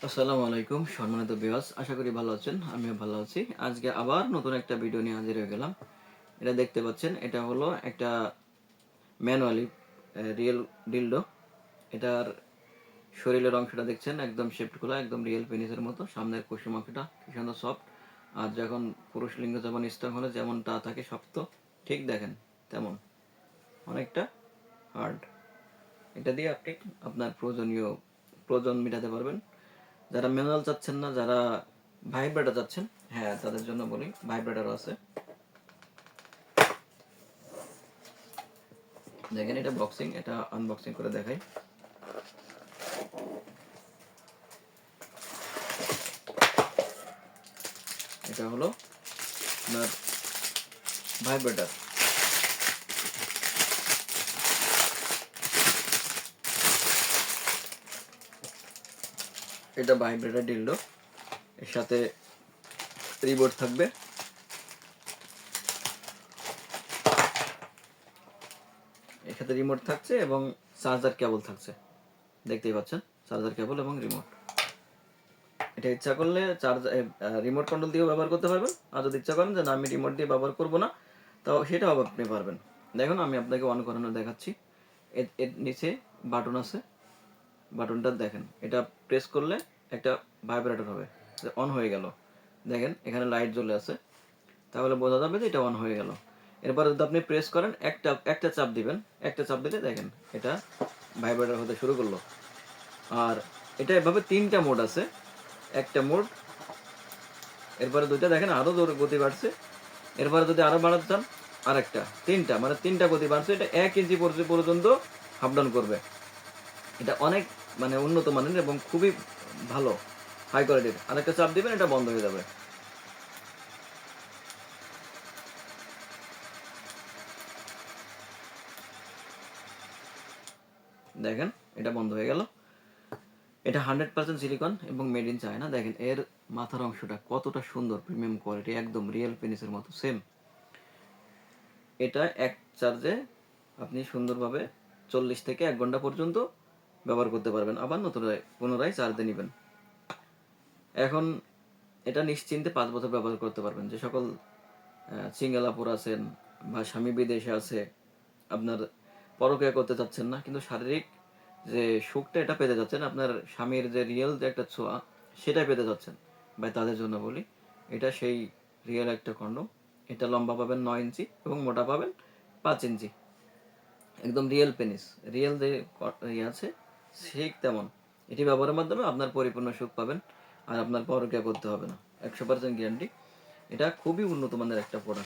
আসসালামু আলাইকুম সম্মানিত ভিউয়ার্স, আশা করি ভালো আছেন। আমিও ভালো আছি। আজকে আবার নতুন একটা ভিডিও নিয়ে হাজির হয়ে গেলাম। এটা দেখতে পাচ্ছেন, এটা হলো একটা ম্যানুয়ালি রিয়েল ডিলডো। এটার শরীরের অংশটা দেখছেন, একদম শেপড খোলা, একদম রিয়েল পেনিসের মতো। সামনের কুসুম অংশটা কি সুন্দর সফট। আর যখন পুরুষ লিঙ্গ যখন স্ট্রং হলে যেমনটা থাকে শক্ত, ঠিক দেখেন তেমন, অনেকটা হার্ড। এটা দিয়ে আপনি আপনার প্রয়োজন মেটাতে পারবেন। যারা ম্যানুয়াল চাচ্ছেন না, যারা ভাইব্রেটার চাচ্ছেন, হ্যাঁ তাদের জন্য বলি, ভাইব্রেটারও আছে। দেখেন এটা বক্সিং, এটা আনবক্সিং করে দেখাই। এটা হলো আপনার ভাইব্রেটার। এটা ভাইব্রেটার ডিলডো, এর সাথে রিমোট থাকবে। এর সাথে রিমোট থাকছে এবং চার্জার কেবল থাকছে, দেখতেই পাচ্ছেন, চার্জার কেবল এবং রিমোট। এটা ইচ্ছা করলে রিমোট কন্ট্রোল দিয়েও ব্যবহার করতে পারবেন। আর যদি ইচ্ছা করেন যে না, আমি রিমোট দিয়ে ব্যবহার করবো না, তাও সেটাও আপনি পারবেন। দেখুন আমি আপনাকে অন করানো দেখাচ্ছি। এর নিচে বাটন আছে, বাটনটা দেখেন, এটা প্রেস করলে একটা ভাইব্রেটর হবে, অন হয়ে গেল। দেখেন এখানে লাইট জ্বলে আছে, তাহলে বোঝা যাবে যে এটা অন হয়ে গেল। এরপরে যদি আপনি প্রেস করেন, একটা একটা চাপ দিবেন, একটা চাপ দিলে দেখেন এটা ভাইব্রেটর হতে শুরু করলো। আর এটা এভাবে তিনটা মোড আছে, একটা মোড, এরপরে দুইটা, দেখেন আরো গতি বাড়ছে। এরপরে যদি আরো বাড়াতে চান আরেকটা, তিনটা, মানে তিনটা গতি বাড়ছে। এটা 1 ইঞ্চি পর্যন্ত আপ ডাউন করবে। এটা অনেক মানে উন্নত মানের এবং খুবই ভালো, হাই কোয়ালিটির। আরেকটা চাপ দিবেন, এটা বন্ধ হয়ে যাবে। দেখেন এটা বন্ধ হয়ে গেল। এটা 100% সিলিকন এবং মেড ইন চায়না। দেখেন এর মাথার অংশটা কতটা সুন্দর, প্রিমিয়াম কোয়ালিটি, একদম রিয়েল পেনিসের মতো সেম। এটা এক চার্জে আপনি সুন্দরভাবে 40 থেকে 1 ঘন্টা পর্যন্ত ব্যবহার করতে পারবেন, আবার নতুন পুনরায় চার্জে নেবেন। এখন এটা নিশ্চিন্তে 5 বছর ব্যবহার করতে পারবেন। যে সকল সিঙ্গেল আপুর আছেন বা স্বামী বিদেশে আছে, আপনার পরক্রিয়া করতে চাচ্ছেন না, কিন্তু শারীরিক যে সুখটা এটা পেতে যাচ্ছেন, আপনার স্বামীর যে রিয়েল যে একটা ছোঁয়া সেটা পেতে যাচ্ছেন, ভাই তাদের জন্য বলি, এটা সেই রিয়েল একটা কন্ডম। এটা লম্বা পাবেন 9 ইঞ্চি এবং মোটা পাবেন 5 ইঞ্চি। একদম রিয়েল পেনিস, রিয়েল যে আছে ঠিক তেমন। এটি ব্যবহারের মাধ্যমে আপনার পরিপূর্ণ সুখ পাবেন, আর আপনার পরক্রিয়া করতে হবে না, 100% গ্যারান্টি। এটা খুবই উন্নত মানের একটা প্রোডাক্ট।